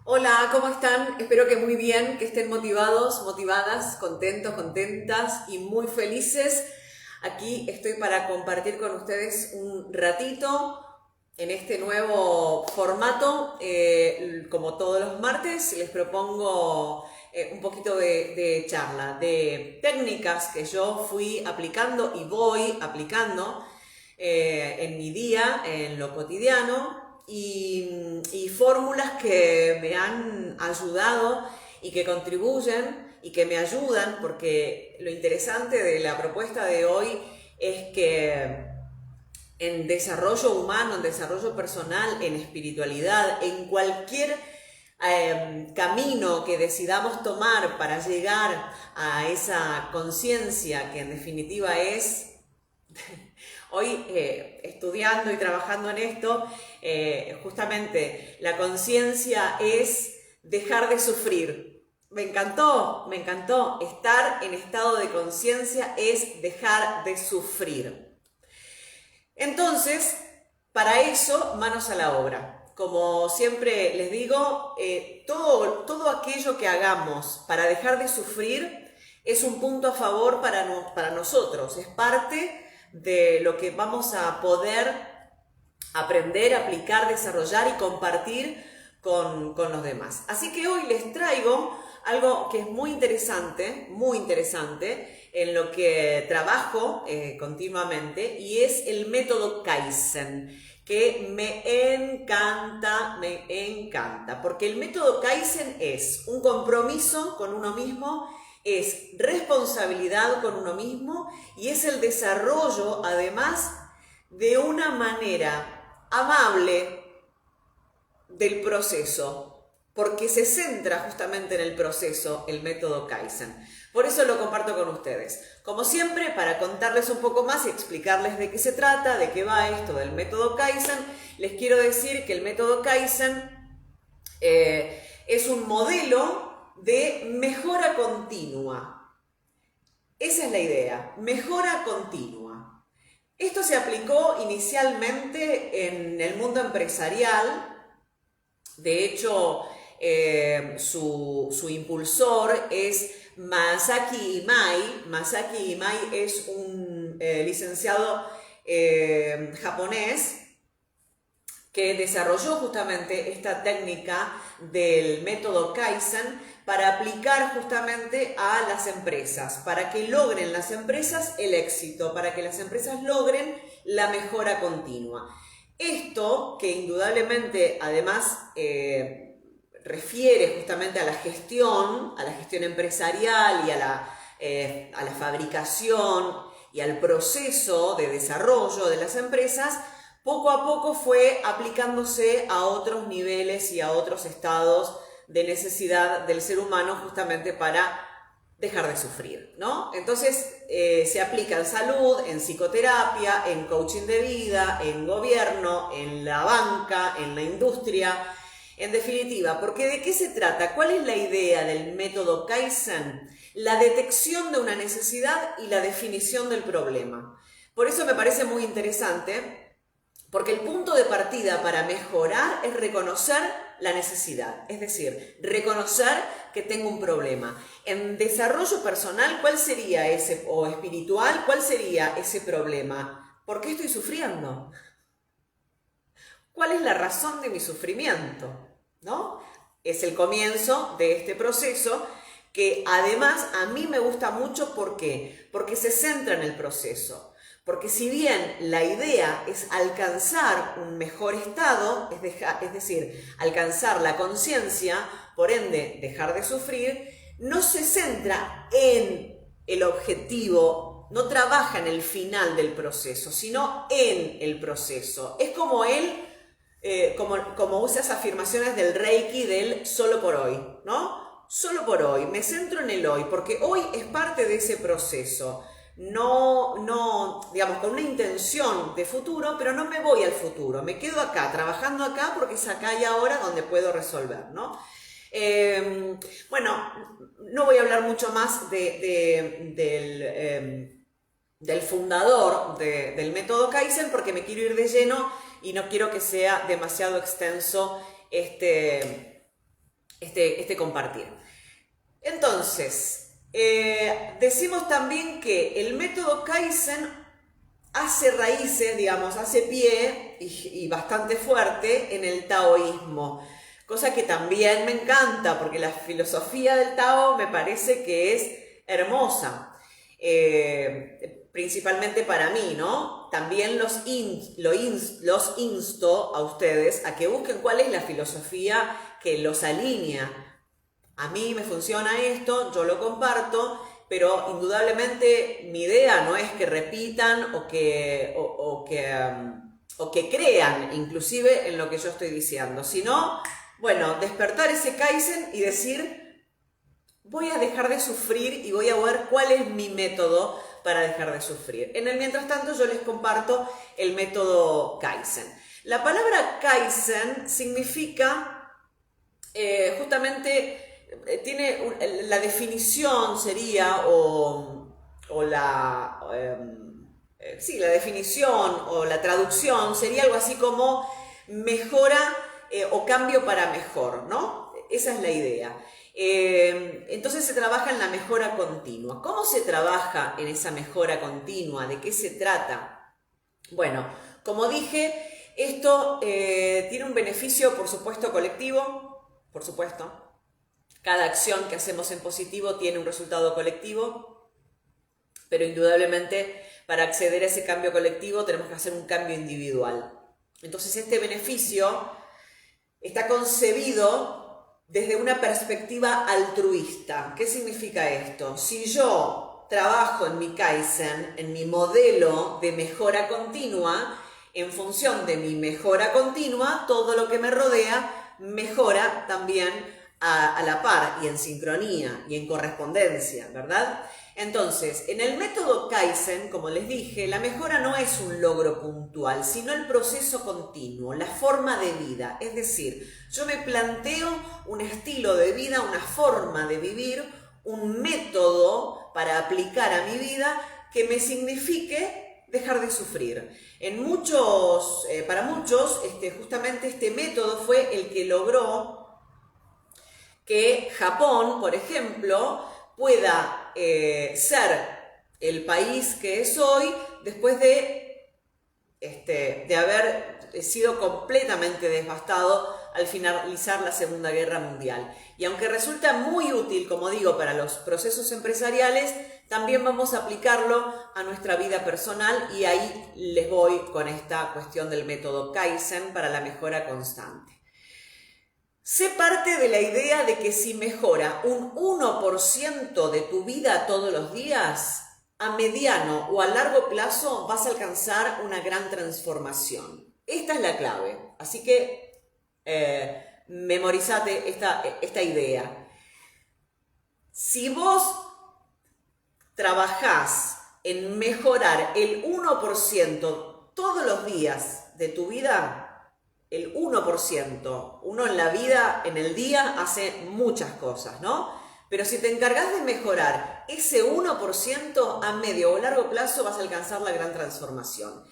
Hola, ¿cómo están? Espero que muy bien, que estén motivados, motivadas, contentos, contentas y muy felices. Aquí estoy para compartir con ustedes un ratito en este nuevo formato. Como todos los martes, les propongo un poquito de charla, de técnicas que yo fui aplicando y voy aplicando en mi día, en lo cotidiano, y fórmulas que me han ayudado y que contribuyen y que me ayudan, porque lo interesante de la propuesta de hoy es que en desarrollo humano, en desarrollo personal, en espiritualidad, en cualquier camino que decidamos tomar para llegar a esa conciencia que en definitiva es hoy, estudiando y trabajando en esto, justamente la conciencia es dejar de sufrir. Me encantó. Estar en estado de conciencia es dejar de sufrir. Entonces, para eso, manos a la obra. Como siempre les digo, todo aquello que hagamos para dejar de sufrir es un punto a favor para nosotros, es parte de lo que vamos a poder aprender, aplicar, desarrollar y compartir con los demás. Así que hoy les traigo algo que es muy interesante, en lo que trabajo continuamente, y es el método Kaizen, que me encanta, porque el método Kaizen es un compromiso con uno mismo, es responsabilidad con uno mismo y es el desarrollo, además, de una manera amable del proceso, porque se centra justamente en el proceso el método Kaizen. Por eso lo comparto con ustedes. Como siempre, para contarles un poco más y explicarles de qué se trata, de qué va esto del método Kaizen, les quiero decir que el método Kaizen es un modelo de mejora continua. Esa es la idea, mejora continua. Esto se aplicó inicialmente en el mundo empresarial. De hecho, su impulsor es Masaki Imai. Masaki Imai es un licenciado japonés que desarrolló justamente esta técnica del método Kaizen para aplicar justamente a las empresas, para que logren las empresas el éxito, para que las empresas logren la mejora continua. Esto, que indudablemente además refiere justamente a la gestión empresarial y a la fabricación y al proceso de desarrollo de las empresas, poco a poco fue aplicándose a otros niveles y a otros estados de necesidad del ser humano justamente para dejar de sufrir, ¿no? Entonces se aplica en salud, en psicoterapia, en coaching de vida, en gobierno, en la banca, en la industria, en definitiva, porque ¿de qué se trata? ¿Cuál es la idea del método Kaizen? La detección de una necesidad y la definición del problema. Por eso me parece muy interesante, porque el punto de partida para mejorar es reconocer la necesidad, es decir, reconocer que tengo un problema. En desarrollo personal, ¿cuál sería ese, o espiritual, cuál sería ese problema? ¿Por qué estoy sufriendo? ¿Cuál es la razón de mi sufrimiento? ¿No? Es el comienzo de este proceso que además a mí me gusta mucho. ¿Por qué? Porque se centra en el proceso. Porque si bien la idea es alcanzar un mejor estado, es decir, alcanzar la conciencia, por ende dejar de sufrir, no se centra en el objetivo, no trabaja en el final del proceso, sino en el proceso. Es como como usa esas afirmaciones del Reiki del solo por hoy, ¿no? Solo por hoy, me centro en el hoy, porque hoy es parte de ese proceso. No, digamos, con una intención de futuro, pero no me voy al futuro, me quedo acá, trabajando acá, porque es acá y ahora donde puedo resolver, ¿no? Bueno, no voy a hablar mucho más del fundador del método Kaizen, porque me quiero ir de lleno y no quiero que sea demasiado extenso este compartir. Entonces, decimos también que el método Kaizen hace raíces, digamos, hace pie y bastante fuerte en el taoísmo, cosa que también me encanta porque la filosofía del Tao me parece que es hermosa, principalmente para mí, ¿no? También los insto a ustedes a que busquen cuál es la filosofía que los alinea. A mí me funciona esto, yo lo comparto, pero indudablemente mi idea no es que repitan o que crean inclusive en lo que yo estoy diciendo, sino, bueno, despertar ese Kaizen y decir, voy a dejar de sufrir y voy a ver cuál es mi método para dejar de sufrir. En el mientras tanto yo les comparto el método Kaizen. La palabra Kaizen significa justamente... tiene la definición sería la definición o la traducción sería algo así como mejora o cambio para mejor, ¿no? Esa es la idea. Entonces se trabaja en la mejora continua. ¿Cómo se trabaja en esa mejora continua? ¿De qué se trata? Bueno, como dije, esto tiene un beneficio, por supuesto, colectivo, por supuesto. Cada acción que hacemos en positivo tiene un resultado colectivo, pero indudablemente para acceder a ese cambio colectivo tenemos que hacer un cambio individual. Entonces este beneficio está concebido desde una perspectiva altruista. ¿Qué significa esto? Si yo trabajo en mi Kaizen, en mi modelo de mejora continua, en función de mi mejora continua, todo lo que me rodea mejora también a la par y en sincronía y en correspondencia, ¿verdad? Entonces, en el método Kaizen, como les dije, la mejora no es un logro puntual, sino el proceso continuo, la forma de vida. Es decir, yo me planteo un estilo de vida, una forma de vivir, un método para aplicar a mi vida que me signifique dejar de sufrir. Para muchos, justamente este método fue el que logró que Japón, por ejemplo, pueda ser el país que es hoy después de haber sido completamente devastado al finalizar la Segunda Guerra Mundial. Y aunque resulta muy útil, como digo, para los procesos empresariales, también vamos a aplicarlo a nuestra vida personal y ahí les voy con esta cuestión del método Kaizen para la mejora constante. Sé parte de la idea de que si mejora un 1% de tu vida todos los días, a mediano o a largo plazo vas a alcanzar una gran transformación. Esta es la clave, así que memorizate esta idea. Si vos trabajás en mejorar el 1% todos los días de tu vida, el 1%, uno en la vida, en el día, hace muchas cosas, ¿no? Pero si te encargas de mejorar ese 1%, a medio o largo plazo vas a alcanzar la gran transformación.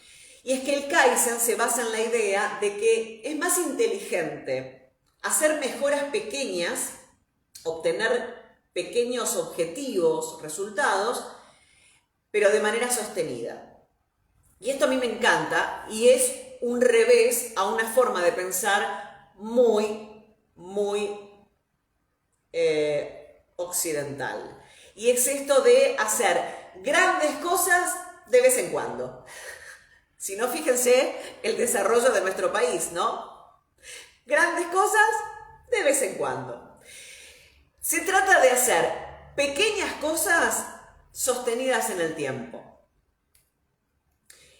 Y es que el Kaizen se basa en la idea de que es más inteligente hacer mejoras pequeñas, obtener pequeños objetivos, resultados, pero de manera sostenida. Y esto a mí me encanta y es un revés a una forma de pensar muy occidental. Y es esto de hacer grandes cosas de vez en cuando. Si no, fíjense el desarrollo de nuestro país, ¿no? Grandes cosas de vez en cuando. Se trata de hacer pequeñas cosas sostenidas en el tiempo.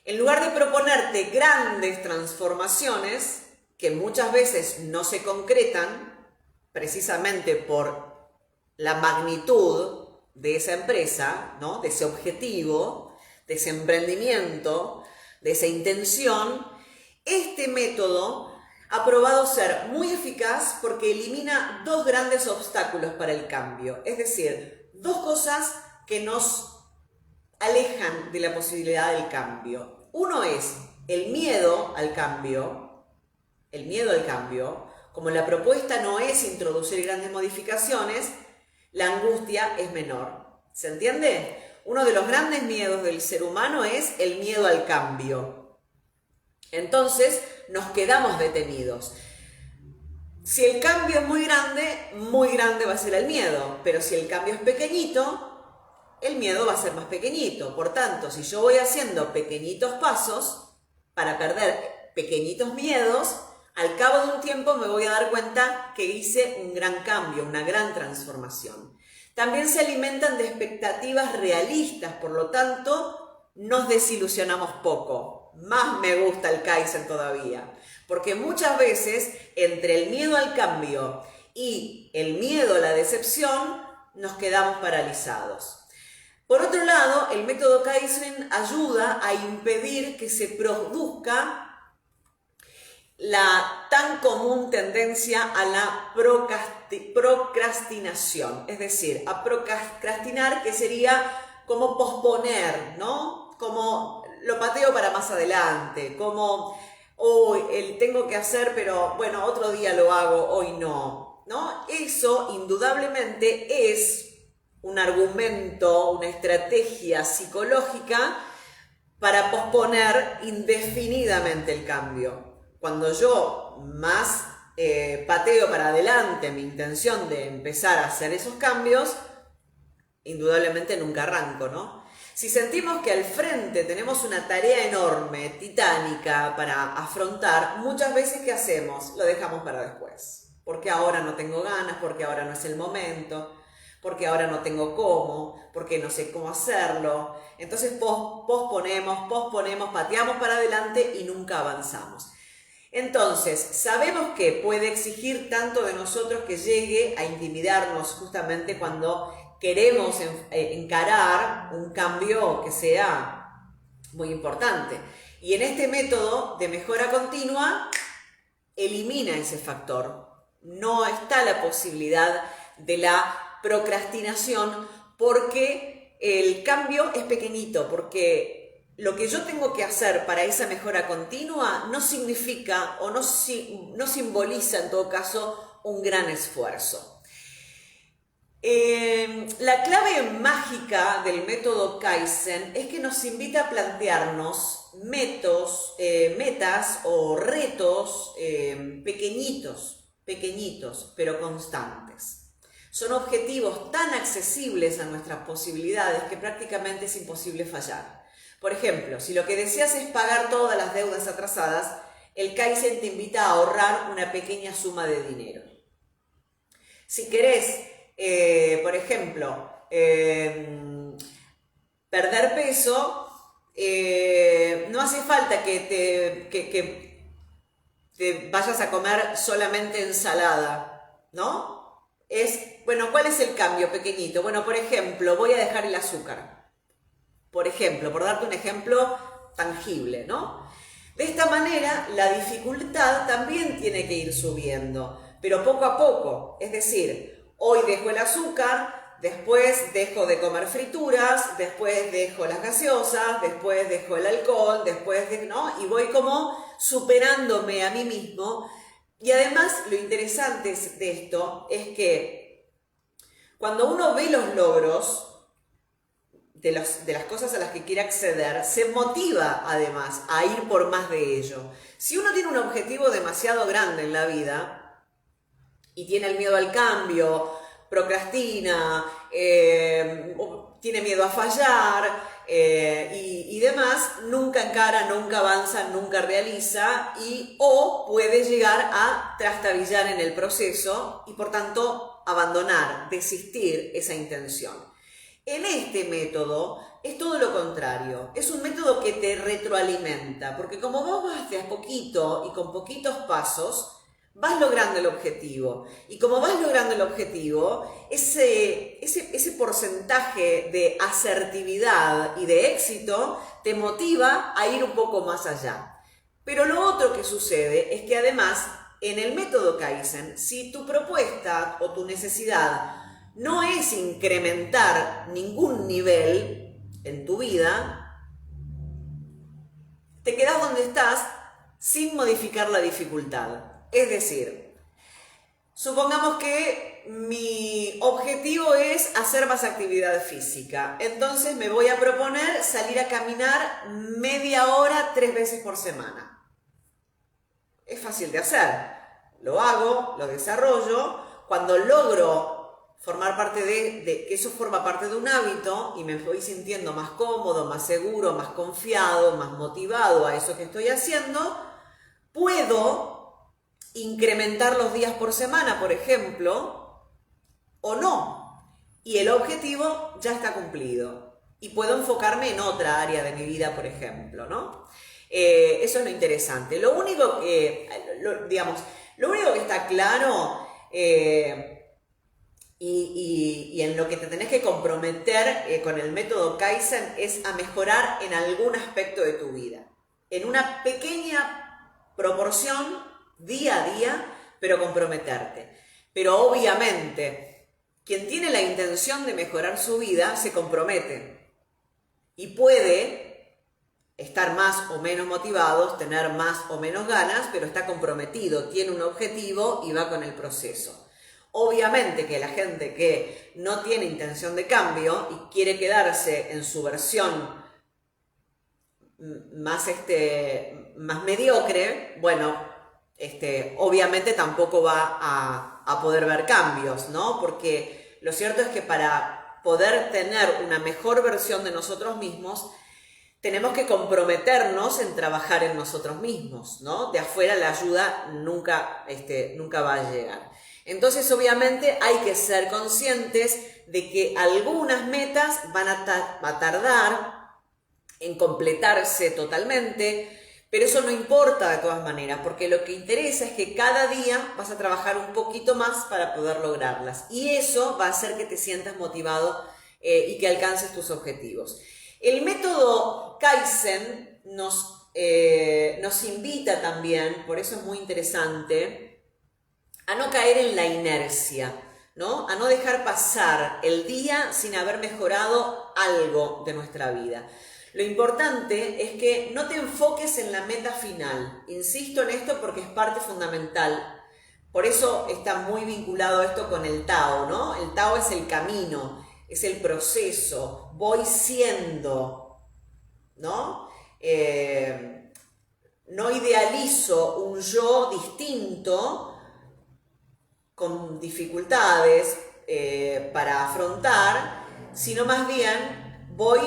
En lugar de proponerte grandes transformaciones, que muchas veces no se concretan, precisamente por la magnitud de esa empresa, ¿no? De ese objetivo, de ese emprendimiento, de esa intención, este método ha probado ser muy eficaz porque elimina dos grandes obstáculos para el cambio, es decir, dos cosas que nos alejan de la posibilidad del cambio. Uno es el miedo al cambio, como la propuesta no es introducir grandes modificaciones, la angustia es menor. ¿Se entiende? Uno de los grandes miedos del ser humano es el miedo al cambio. Entonces nos quedamos detenidos. Si el cambio es muy grande va a ser el miedo, pero si el cambio es pequeñito, el miedo va a ser más pequeñito. Por tanto, si yo voy haciendo pequeñitos pasos para perder pequeñitos miedos, al cabo de un tiempo me voy a dar cuenta que hice un gran cambio, una gran transformación. También se alimentan de expectativas realistas, por lo tanto, nos desilusionamos poco. Más me gusta el Kaizen todavía, porque muchas veces entre el miedo al cambio y el miedo a la decepción nos quedamos paralizados. Por otro lado, el método Kaizen ayuda a impedir que se produzca la tan común tendencia a la procrastinación, es decir, a procrastinar, que sería como posponer, ¿no? Como lo pateo para más adelante, como hoy tengo que hacer, pero bueno, otro día lo hago, hoy no, ¿no? Eso indudablemente es un argumento, una estrategia psicológica para posponer indefinidamente el cambio. Cuando yo más pateo para adelante mi intención de empezar a hacer esos cambios, indudablemente nunca arranco, ¿no? Si sentimos que al frente tenemos una tarea enorme, titánica para afrontar, muchas veces ¿qué hacemos? Lo dejamos para después. Porque ahora no tengo ganas, porque ahora no es el momento, porque ahora no tengo cómo, porque no sé cómo hacerlo. Entonces posponemos, pateamos para adelante y nunca avanzamos. Entonces, sabemos que puede exigir tanto de nosotros que llegue a intimidarnos justamente cuando queremos encarar un cambio que sea muy importante. Y en este método de mejora continua, elimina ese factor. No está la posibilidad de la procrastinación porque el cambio es pequeñito, porque lo que yo tengo que hacer para esa mejora continua no significa o no simboliza en todo caso un gran esfuerzo. La clave mágica del método Kaizen es que nos invita a plantearnos metas o retos pequeñitos, pero constantes. Son objetivos tan accesibles a nuestras posibilidades que prácticamente es imposible fallar. Por ejemplo, si lo que deseas es pagar todas las deudas atrasadas, el Kaizen te invita a ahorrar una pequeña suma de dinero. Si querés, por ejemplo, perder peso, no hace falta que te vayas a comer solamente ensalada, ¿no? Bueno, ¿cuál es el cambio pequeñito? Bueno, por ejemplo, voy a dejar el azúcar. Por ejemplo, por darte un ejemplo tangible, ¿no? De esta manera, la dificultad también tiene que ir subiendo, pero poco a poco. Es decir, hoy dejo el azúcar, después dejo de comer frituras, después dejo las gaseosas, después dejo el alcohol, ¿no? Y voy como superándome a mí mismo. Y además, lo interesante de esto es que cuando uno ve los logros de las cosas a las que quiere acceder, se motiva además a ir por más de ello. Si uno tiene un objetivo demasiado grande en la vida y tiene el miedo al cambio, procrastina, tiene miedo a fallar y demás, nunca encara, nunca avanza, nunca realiza o puede llegar a trastabillar en el proceso y por tanto abandonar, desistir esa intención. En este método es todo lo contrario, es un método que te retroalimenta, porque como vos vas de a poquito y con poquitos pasos, vas logrando el objetivo. Y como vas logrando el objetivo, ese porcentaje de asertividad y de éxito te motiva a ir un poco más allá. Pero lo otro que sucede es que además, en el método Kaizen, si tu propuesta o tu necesidad no es incrementar ningún nivel en tu vida, te quedas donde estás sin modificar la dificultad. Es decir, Supongamos que mi objetivo es hacer más actividad física. Entonces me voy a proponer salir a caminar media hora 3 veces por semana. Es fácil de hacer. Lo hago, lo desarrollo. Cuando logro formar parte que eso forma parte de un hábito y me voy sintiendo más cómodo, más seguro, más confiado, más motivado a eso que estoy haciendo, puedo incrementar los días por semana, por ejemplo, o no. Y el objetivo ya está cumplido. Y puedo enfocarme en otra área de mi vida, por ejemplo, ¿no? Eso es lo interesante. Lo único que está claro y en lo que te tenés que comprometer con el método Kaizen es a mejorar en algún aspecto de tu vida. En una pequeña proporción, día a día, pero comprometerte. Pero obviamente, quien tiene la intención de mejorar su vida se compromete y puede estar más o menos motivado, tener más o menos ganas, pero está comprometido, tiene un objetivo y va con el proceso. Obviamente que la gente que no tiene intención de cambio y quiere quedarse en su versión más mediocre, bueno, obviamente tampoco va a poder ver cambios, ¿no? Porque lo cierto es que para poder tener una mejor versión de nosotros mismos, tenemos que comprometernos en trabajar en nosotros mismos, ¿no? De afuera la ayuda nunca va a llegar. Entonces, obviamente, hay que ser conscientes de que algunas metas van a tardar en completarse totalmente, pero eso no importa de todas maneras, porque lo que interesa es que cada día vas a trabajar un poquito más para poder lograrlas. Y eso va a hacer que te sientas motivado y que alcances tus objetivos. El método Kaizen nos invita también, por eso es muy interesante, a no caer en la inercia, ¿no? A no dejar pasar el día sin haber mejorado algo de nuestra vida. Lo importante es que no te enfoques en la meta final. Insisto en esto porque es parte fundamental. Por eso está muy vinculado esto con el Tao, ¿no? El Tao es el camino, es el proceso. Voy siendo, ¿no? No idealizo un yo distinto con dificultades para afrontar, sino más bien voy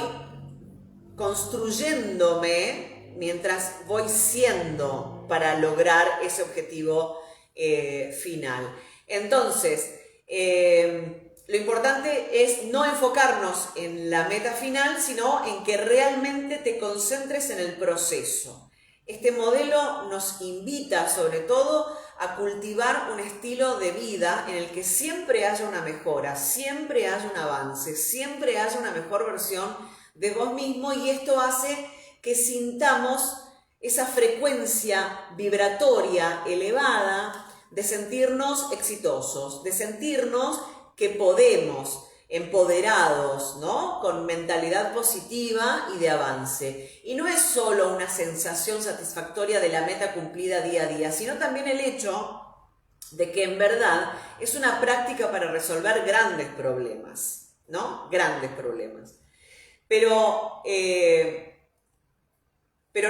construyéndome mientras voy siendo para lograr ese objetivo final. Entonces, lo importante es no enfocarnos en la meta final, sino en que realmente te concentres en el proceso. Este modelo nos invita sobre todo a cultivar un estilo de vida en el que siempre haya una mejora, siempre haya un avance, siempre haya una mejor versión de vos mismo, y esto hace que sintamos esa frecuencia vibratoria elevada de sentirnos exitosos, de sentirnos que podemos, empoderados, ¿no? Con mentalidad positiva y de avance. Y no es solo una sensación satisfactoria de la meta cumplida día a día, sino también el hecho de que en verdad es una práctica para resolver grandes problemas, ¿no? Grandes problemas. Pero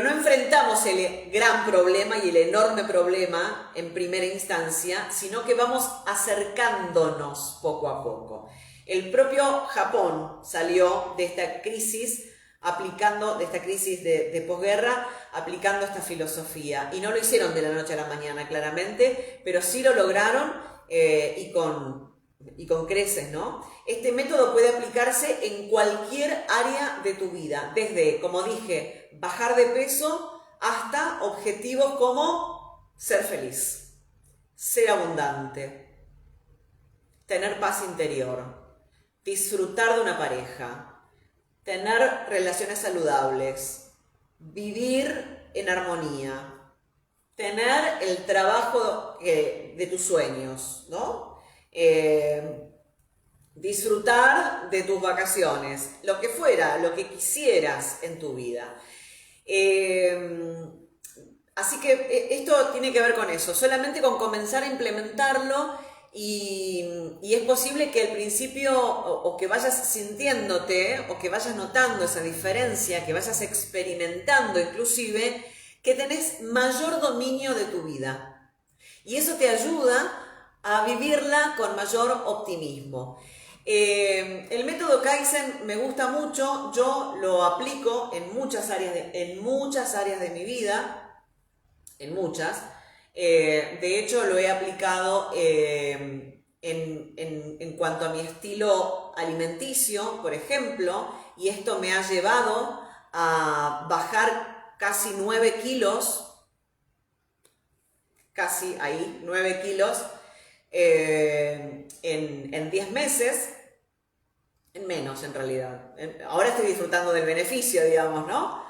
no enfrentamos el gran problema y el enorme problema en primera instancia, sino que vamos acercándonos poco a poco. El propio Japón salió de esta crisis de posguerra, aplicando esta filosofía. Y no lo hicieron de la noche a la mañana, claramente, pero sí lo lograron y con creces, ¿no? Este método puede aplicarse en cualquier área de tu vida, desde, como dije, bajar de peso hasta objetivos como ser feliz, ser abundante, tener paz interior, disfrutar de una pareja, tener relaciones saludables, vivir en armonía, tener el trabajo de tus sueños, ¿no? Disfrutar de tus vacaciones, lo que fuera, lo que quisieras en tu vida. Así que esto tiene que ver con eso, solamente con comenzar a implementarlo y es posible que al principio o que vayas sintiéndote o que vayas notando esa diferencia, que vayas experimentando inclusive que tenés mayor dominio de tu vida. Y eso te ayuda a vivirla con mayor optimismo. El método Kaizen me gusta mucho, yo lo aplico en muchas áreas de mi vida, en muchas. De hecho, lo he aplicado en cuanto a mi estilo alimenticio, por ejemplo, y esto me ha llevado a bajar casi 9 kilos, casi ahí, 9 kilos en 10 meses, en menos en realidad. Ahora estoy disfrutando del beneficio, digamos, ¿no?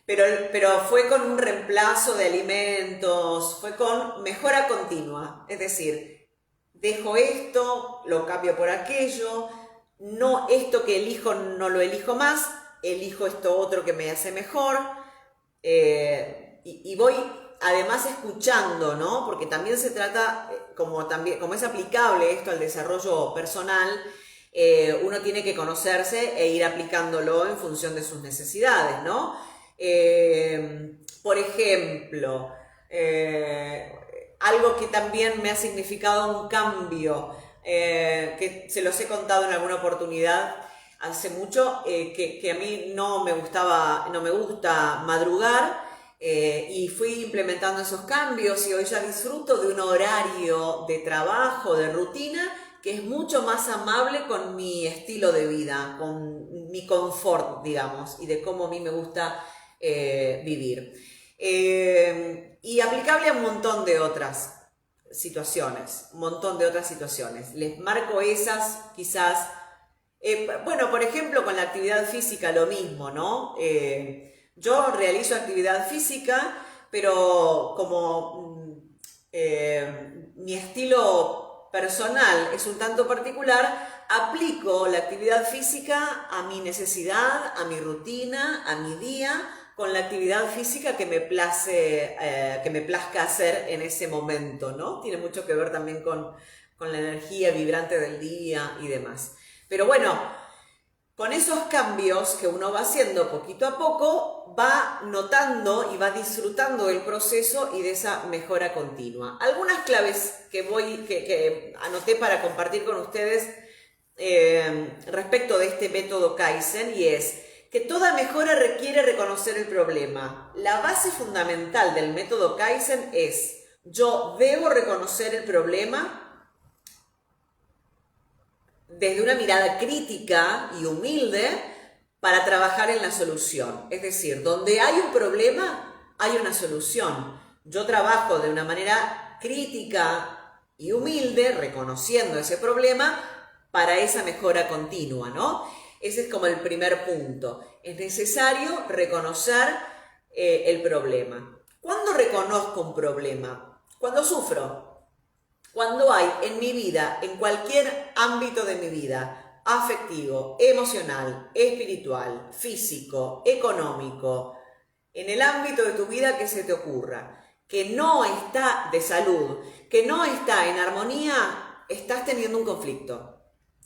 Pero fue con un reemplazo de alimentos, fue con mejora continua, es decir, dejo esto, lo cambio por aquello, no, esto que elijo no lo elijo más, elijo esto otro que me hace mejor, y voy además escuchando, ¿no? Porque también se trata, como es aplicable esto al desarrollo personal, uno tiene que conocerse e ir aplicándolo en función de sus necesidades, ¿no? Por ejemplo, algo que también me ha significado un cambio, que se los he contado en alguna oportunidad hace mucho, que a mí no me gusta madrugar, y fui implementando esos cambios y hoy ya disfruto de un horario de trabajo, de rutina, que es mucho más amable con mi estilo de vida, con mi confort, digamos, y de cómo a mí me gusta vivir. Y aplicable a un montón de otras situaciones, Les marco esas, quizás. Bueno, por ejemplo, con la actividad física lo mismo, ¿no? Yo realizo actividad física, pero como mi estilo personal es un tanto particular, aplico la actividad física a mi necesidad, a mi rutina, a mi día, con la actividad física que me plazca hacer en ese momento, ¿no? Tiene mucho que ver también con la energía vibrante del día y demás. Pero bueno, con esos cambios que uno va haciendo poquito a poco, va notando y va disfrutando del proceso y de esa mejora continua. Algunas claves que anoté para compartir con ustedes respecto de este método Kaizen, y es que toda mejora requiere reconocer el problema. La base fundamental del método Kaizen es: yo debo reconocer el problema desde una mirada crítica y humilde para trabajar en la solución. Es decir, donde hay un problema, hay una solución. Yo trabajo de una manera crítica y humilde, reconociendo ese problema para esa mejora continua, ¿no? Ese es como el primer punto. Es necesario reconocer el problema. ¿Cuándo reconozco un problema? Cuando sufro. Cuando hay en mi vida, en cualquier ámbito de mi vida, afectivo, emocional, espiritual, físico, económico, en el ámbito de tu vida que se te ocurra, que no está de salud, que no está en armonía, estás teniendo un conflicto.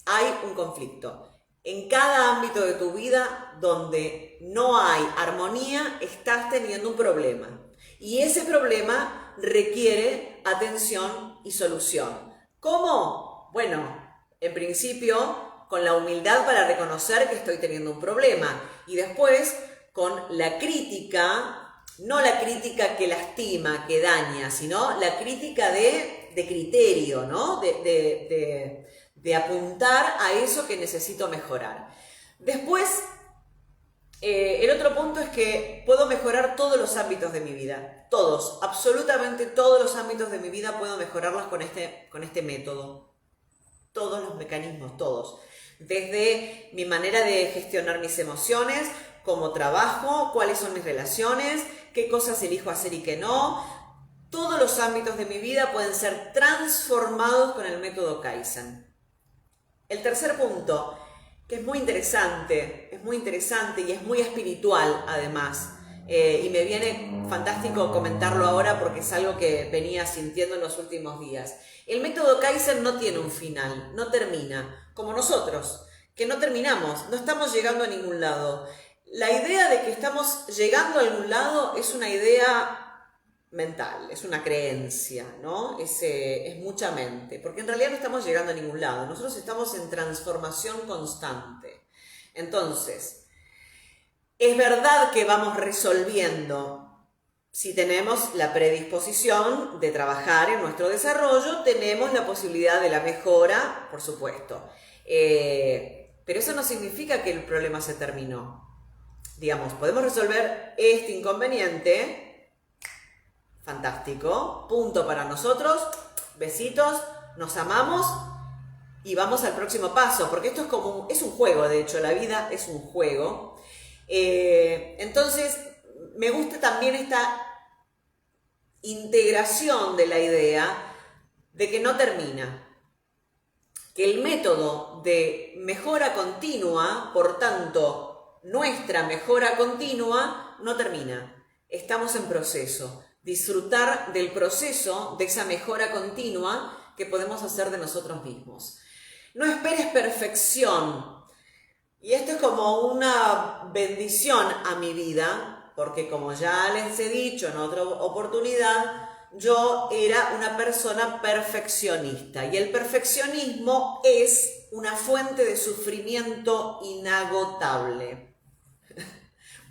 Hay un conflicto. En cada ámbito de tu vida donde no hay armonía, estás teniendo un problema. Y ese problema requiere atención y solución. ¿Cómo? Bueno, en principio, con la humildad para reconocer que estoy teniendo un problema. Y después, con la crítica, no la crítica que lastima, que daña, sino la crítica de criterio, ¿no? De apuntar a eso que necesito mejorar. Después, el otro punto es que puedo mejorar todos los ámbitos de mi vida. Todos, absolutamente todos los ámbitos de mi vida puedo mejorarlos con este método. Todos los mecanismos, todos. Desde mi manera de gestionar mis emociones, cómo trabajo, cuáles son mis relaciones, qué cosas elijo hacer y qué no. Todos los ámbitos de mi vida pueden ser transformados con el método Kaizen. El tercer punto, que es muy interesante y es muy espiritual además, y me viene fantástico comentarlo ahora porque es algo que venía sintiendo en los últimos días. El método Kaizen no tiene un final, no termina, como nosotros, que no terminamos, no estamos llegando a ningún lado. La idea de que estamos llegando a algún lado es una idea mental, es una creencia, ¿no? Es mucha mente, porque en realidad no estamos llegando a ningún lado, nosotros estamos en transformación constante. Entonces, es verdad que vamos resolviendo, si tenemos la predisposición de trabajar en nuestro desarrollo, tenemos la posibilidad de la mejora, por supuesto, pero eso no significa que el problema se terminó. Digamos, podemos resolver este inconveniente. Fantástico, punto para nosotros, besitos, nos amamos y vamos al próximo paso, porque esto es un juego, de hecho, la vida es un juego. Entonces, me gusta también esta integración de la idea de que no termina, que el método de mejora continua, por tanto, nuestra mejora continua no termina, estamos en proceso. Disfrutar del proceso, de esa mejora continua que podemos hacer de nosotros mismos. No esperes perfección. Y esto es como una bendición a mi vida, porque como ya les he dicho en otra oportunidad, yo era una persona perfeccionista. Y el perfeccionismo es una fuente de sufrimiento inagotable.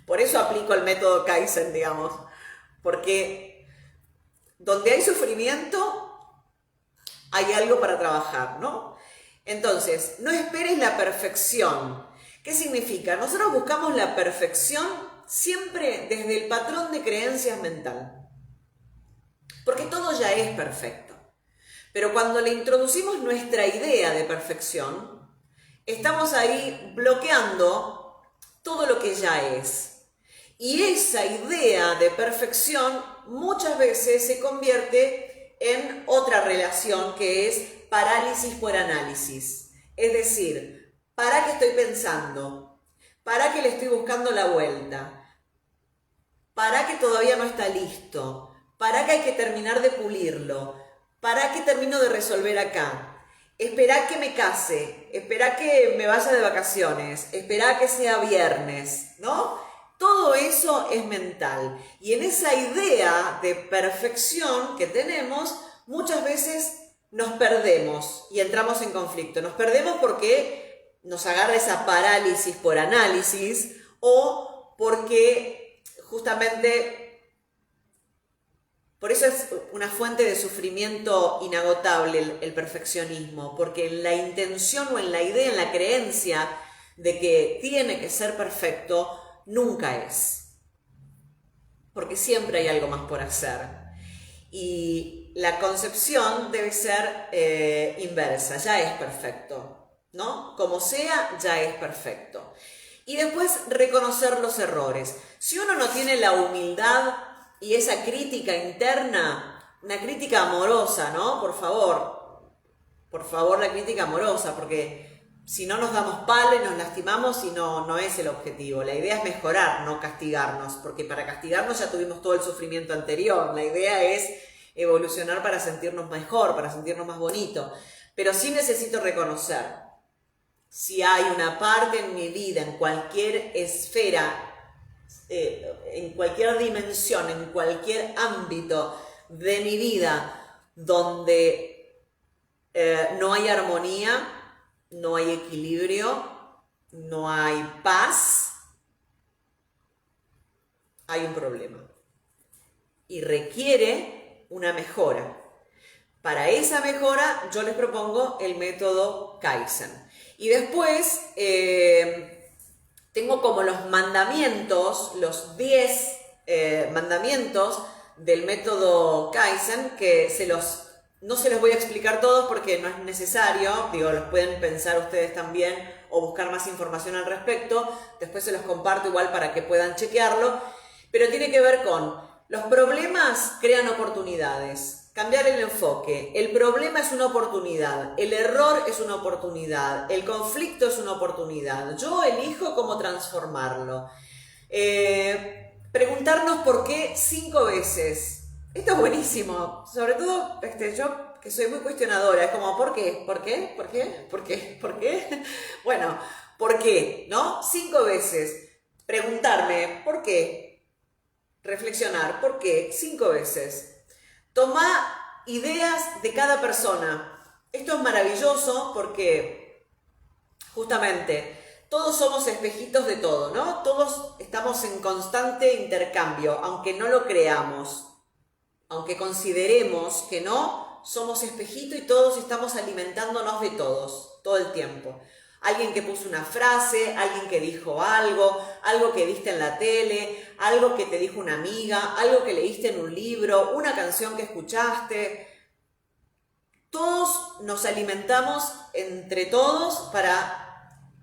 Por eso aplico el método Kaizen, digamos. Porque donde hay sufrimiento, hay algo para trabajar, ¿no? Entonces, no esperes la perfección. ¿Qué significa? Nosotros buscamos la perfección siempre desde el patrón de creencias mental. Porque todo ya es perfecto. Pero cuando le introducimos nuestra idea de perfección, estamos ahí bloqueando todo lo que ya es. Y esa idea de perfección muchas veces se convierte en otra relación que es parálisis por análisis. Es decir, ¿para qué estoy pensando? ¿Para qué le estoy buscando la vuelta? ¿Para qué todavía no está listo? ¿Para qué hay que terminar de pulirlo? ¿Para qué termino de resolver acá? Esperá que me case, esperá que me vaya de vacaciones, esperá que sea viernes, ¿no? Todo eso es mental y en esa idea de perfección que tenemos, muchas veces nos perdemos y entramos en conflicto. Nos perdemos porque nos agarra esa parálisis por análisis o porque justamente, por eso es una fuente de sufrimiento inagotable el perfeccionismo, porque en la intención o en la idea, en la creencia de que tiene que ser perfecto, nunca es, porque siempre hay algo más por hacer y la concepción debe ser inversa, ya es perfecto, ¿no? Como sea, ya es perfecto. Y después reconocer los errores. Si uno no tiene la humildad y esa crítica interna, una crítica amorosa, ¿no? Por favor la crítica amorosa, porque si no nos damos palo y nos lastimamos y no es el objetivo. La idea es mejorar, no castigarnos, porque para castigarnos ya tuvimos todo el sufrimiento anterior. La idea es evolucionar para sentirnos mejor, para sentirnos más bonito. Pero sí necesito reconocer, si hay una parte en mi vida, en cualquier esfera, en cualquier dimensión, en cualquier ámbito de mi vida, donde no hay armonía, no hay equilibrio, no hay paz, hay un problema y requiere una mejora. Para esa mejora yo les propongo el método Kaizen. Y después tengo como los mandamientos, los 10 mandamientos del método Kaizen que no se los voy a explicar todos porque no es necesario, digo, los pueden pensar ustedes también o buscar más información al respecto, después se los comparto igual para que puedan chequearlo, pero tiene que ver con los problemas crean oportunidades, cambiar el enfoque, el problema es una oportunidad, el error es una oportunidad, el conflicto es una oportunidad, yo elijo cómo transformarlo. preguntarnos por qué 5 veces. Esto es buenísimo, sobre todo yo que soy muy cuestionadora, es como ¿por qué? ¿Por qué? ¿Por qué? ¿Por qué? ¿Por qué? Bueno, ¿por qué? ¿No? 5 veces. Preguntarme ¿por qué? Reflexionar ¿por qué? 5 veces. Toma ideas de cada persona. Esto es maravilloso porque justamente todos somos espejitos de todo, ¿no? Todos estamos en constante intercambio, aunque no lo creamos, aunque consideremos que no, somos espejito y todos estamos alimentándonos de todos, todo el tiempo. Alguien que puso una frase, alguien que dijo algo, algo que viste en la tele, algo que te dijo una amiga, algo que leíste en un libro, una canción que escuchaste. Todos nos alimentamos entre todos para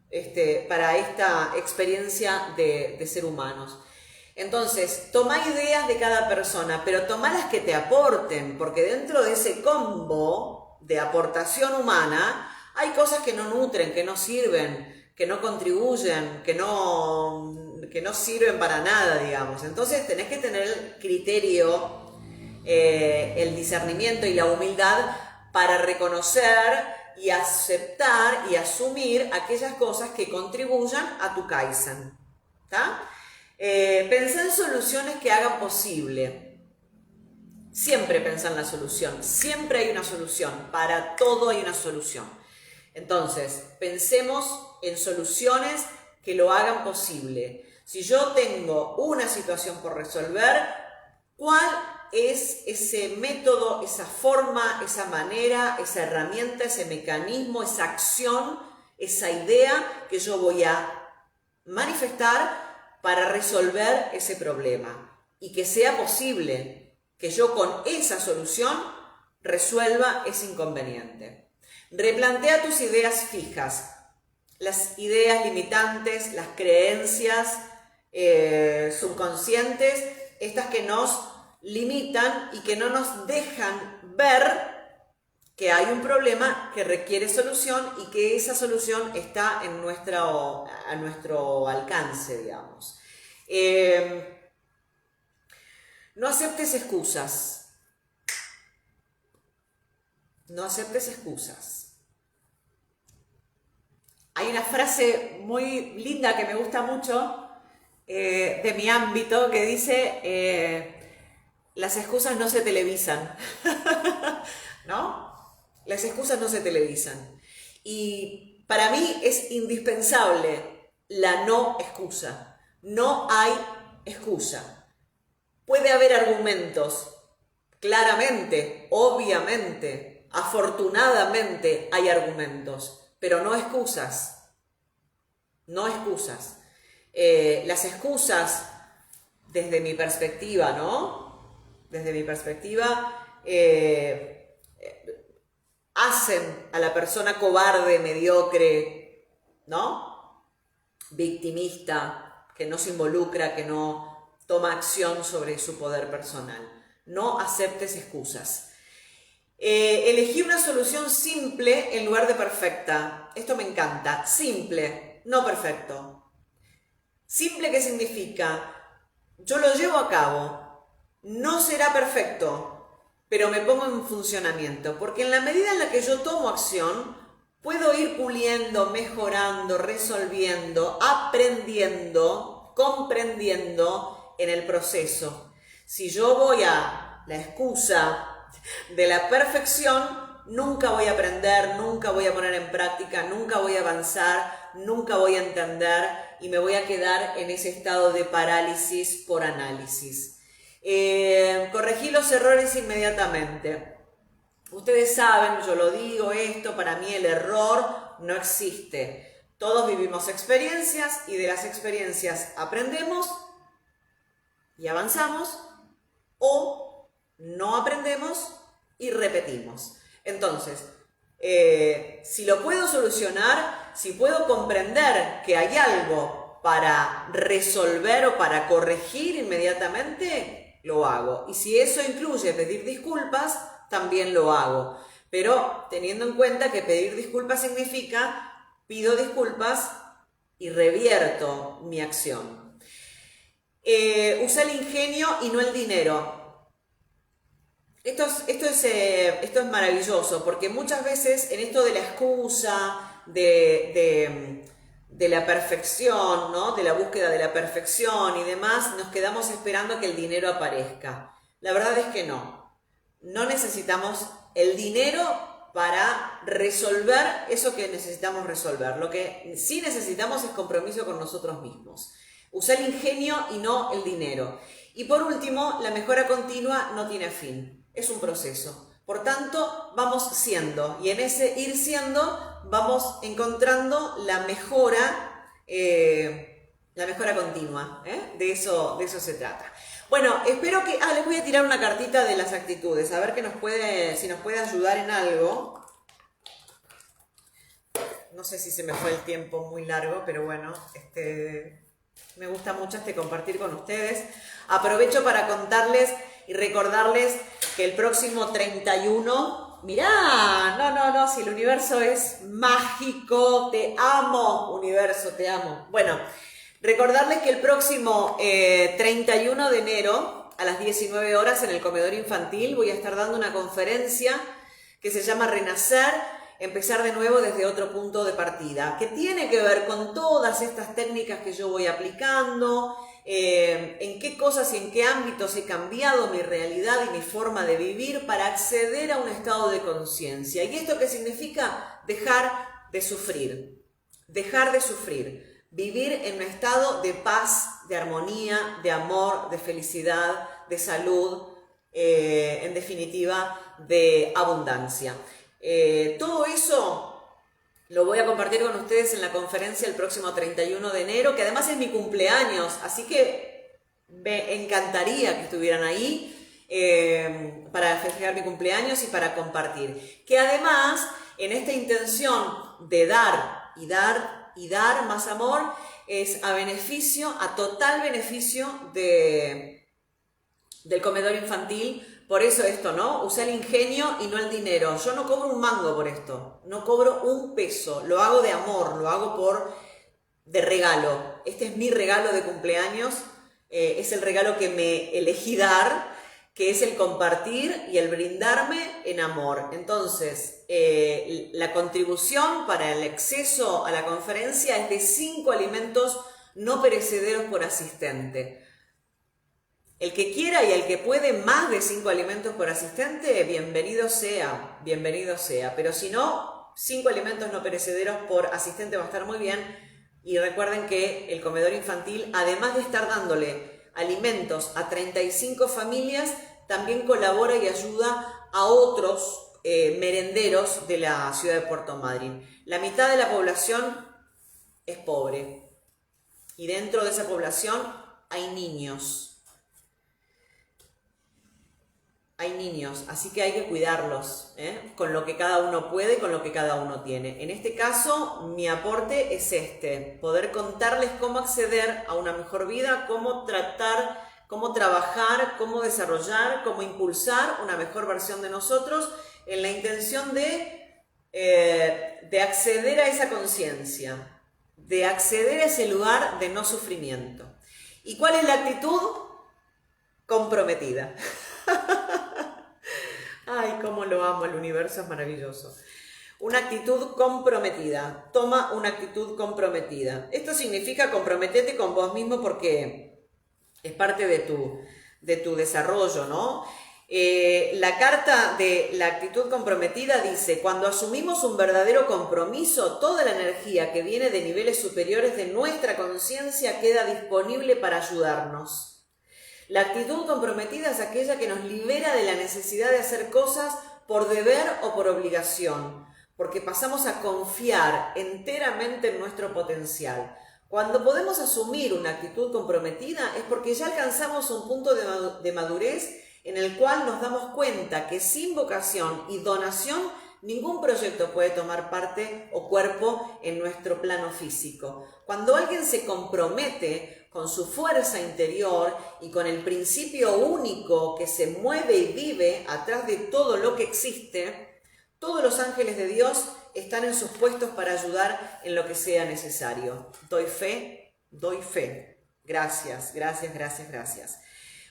esta experiencia de ser humanos. Entonces, toma ideas de cada persona, pero toma las que te aporten, porque dentro de ese combo de aportación humana hay cosas que no nutren, que no sirven, que no contribuyen, que no sirven para nada, digamos. Entonces tenés que tener el criterio, el discernimiento y la humildad para reconocer y aceptar y asumir aquellas cosas que contribuyan a tu Kaizen. ¿Está? Pensá en soluciones que hagan posible. Siempre pensá en la solución. Siempre hay una solución. Para todo hay una solución. Entonces, pensemos en soluciones que lo hagan posible. Si yo tengo una situación por resolver, ¿cuál es ese método, esa forma, esa manera, esa herramienta, ese mecanismo, esa acción, esa idea que yo voy a manifestar para resolver ese problema? Y que sea posible que yo con esa solución resuelva ese inconveniente. Replantea tus ideas fijas, las ideas limitantes, las creencias subconscientes, estas que nos limitan y que no nos dejan ver que hay un problema que requiere solución y que esa solución está a nuestro alcance, digamos. No aceptes excusas. No aceptes excusas. Hay una frase muy linda que me gusta mucho de mi ámbito que dice, las excusas no se televisan, ¿no? Las excusas no se televisan. Y para mí es indispensable la no excusa. No hay excusa. Puede haber argumentos, claramente, obviamente, afortunadamente hay argumentos, pero no excusas. No excusas. Las excusas, desde mi perspectiva, ¿no? Desde mi perspectiva, hacen a la persona cobarde, mediocre, ¿no? Victimista, que no se involucra, que no toma acción sobre su poder personal. No aceptes excusas. Elegí una solución simple en lugar de perfecta. Esto me encanta. Simple, no perfecto. Simple, ¿qué significa? Yo lo llevo a cabo. No será perfecto, pero me pongo en funcionamiento, porque en la medida en la que yo tomo acción, puedo ir puliendo, mejorando, resolviendo, aprendiendo, comprendiendo en el proceso. Si yo voy a la excusa de la perfección, nunca voy a aprender, nunca voy a poner en práctica, nunca voy a avanzar, nunca voy a entender y me voy a quedar en ese estado de parálisis por análisis. Corregí los errores inmediatamente. Ustedes saben, yo lo digo esto, para mí el error no existe. Todos vivimos experiencias y de las experiencias aprendemos y avanzamos, o no aprendemos y repetimos. Entonces, si lo puedo solucionar, si puedo comprender que hay algo para resolver o para corregir inmediatamente, lo hago. Y si eso incluye pedir disculpas, también lo hago. Pero teniendo en cuenta que pedir disculpas significa pido disculpas y revierto mi acción. usa el ingenio y no el dinero. Esto es maravilloso, porque muchas veces en esto de la excusa, de la perfección, ¿no? De la búsqueda de la perfección y demás, nos quedamos esperando que el dinero aparezca. La verdad es que no. No necesitamos el dinero para resolver eso que necesitamos resolver. Lo que sí necesitamos es compromiso con nosotros mismos. Usar el ingenio y no el dinero. Y por último, la mejora continua no tiene fin. Es un proceso. Por tanto, vamos siendo. Y en ese ir siendo, vamos encontrando la mejora continua. De eso se trata. Bueno, espero que... les voy a tirar una cartita de las actitudes, a ver si nos puede ayudar en algo. No sé si se me fue el tiempo muy largo, pero bueno, me gusta mucho compartir con ustedes. Aprovecho para contarles y recordarles que el próximo 31... Mirá, no, si el universo es mágico, te amo, universo, te amo. Bueno, recordarles que el próximo 31 de enero a las 19 horas en el comedor infantil voy a estar dando una conferencia que se llama Renacer, empezar de nuevo desde otro punto de partida, que tiene que ver con todas estas técnicas que yo voy aplicando, en qué cosas y en qué ámbitos he cambiado mi realidad y mi forma de vivir para acceder a un estado de conciencia. ¿Y esto qué significa? Dejar de sufrir, vivir en un estado de paz, de armonía, de amor, de felicidad, de salud, en definitiva, de abundancia. Todo eso lo voy a compartir con ustedes en la conferencia el próximo 31 de enero, que además es mi cumpleaños, así que me encantaría que estuvieran ahí para festejar mi cumpleaños y para compartir. Que además, en esta intención de dar y dar y dar más amor, es a total beneficio del comedor infantil. Por eso esto, ¿no? Usar el ingenio y no el dinero. Yo no cobro un mango por esto, no cobro un peso, lo hago de amor, lo hago de regalo. Este es mi regalo de cumpleaños, es el regalo que me elegí dar, que es el compartir y el brindarme en amor. Entonces, la contribución para el acceso a la conferencia es de 5 alimentos no perecederos por asistente. El que quiera y el que puede más de 5 alimentos por asistente, bienvenido sea. Pero si no, 5 alimentos no perecederos por asistente va a estar muy bien. Y recuerden que el comedor infantil, además de estar dándole alimentos a 35 familias, también colabora y ayuda a otros merenderos de la ciudad de Puerto Madryn. La mitad de la población es pobre. Y dentro de esa población hay niños. Así que hay que cuidarlos, con lo que cada uno puede y con lo que cada uno tiene. En este caso, mi aporte es poder contarles cómo acceder a una mejor vida, cómo tratar, cómo trabajar, cómo desarrollar, cómo impulsar una mejor versión de nosotros en la intención de acceder a esa conciencia, de acceder a ese lugar de no sufrimiento. ¿Y cuál es la actitud? Comprometida. Ay, cómo lo amo, el universo es maravilloso. Una actitud comprometida. Toma una actitud comprometida. Esto significa comprometerte con vos mismo porque es parte de tu desarrollo, ¿no? La carta de la actitud comprometida dice: cuando asumimos un verdadero compromiso, toda la energía que viene de niveles superiores de nuestra conciencia queda disponible para ayudarnos. La actitud comprometida es aquella que nos libera de la necesidad de hacer cosas por deber o por obligación, porque pasamos a confiar enteramente en nuestro potencial. Cuando podemos asumir una actitud comprometida es porque ya alcanzamos un punto de madurez en el cual nos damos cuenta que sin vocación y donación ningún proyecto puede tomar parte o cuerpo en nuestro plano físico. Cuando alguien se compromete con su fuerza interior y con el principio único que se mueve y vive atrás de todo lo que existe, todos los ángeles de Dios están en sus puestos para ayudar en lo que sea necesario. Doy fe Gracias, gracias, gracias, gracias.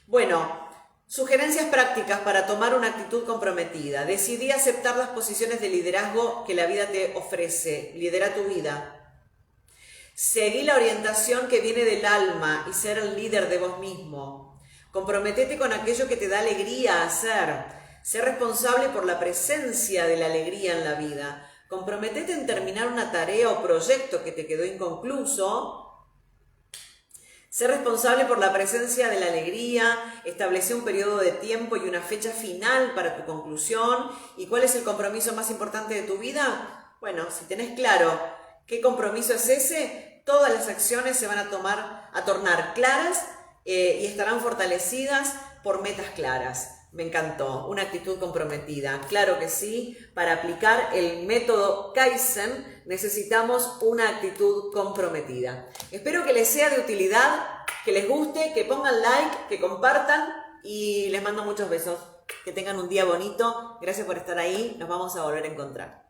Bueno, sugerencias prácticas para tomar una actitud comprometida. Decidí aceptar las posiciones de liderazgo que la vida te ofrece. Lidera tu vida. Seguí la orientación que viene del alma y ser el líder de vos mismo. Comprometete con aquello que te da alegría hacer. Sé responsable por la presencia de la alegría en la vida. Comprometete en terminar una tarea o proyecto que te quedó inconcluso. Sé responsable por la presencia de la alegría. Establece un periodo de tiempo y una fecha final para tu conclusión. ¿Y cuál es el compromiso más importante de tu vida? Bueno, si tenés claro qué compromiso es ese, todas las acciones se van a tornar claras y estarán fortalecidas por metas claras. Me encantó, una actitud comprometida. Claro que sí, para aplicar el método Kaizen necesitamos una actitud comprometida. Espero que les sea de utilidad, que les guste, que pongan like, que compartan y les mando muchos besos. Que tengan un día bonito. Gracias por estar ahí, nos vamos a volver a encontrar.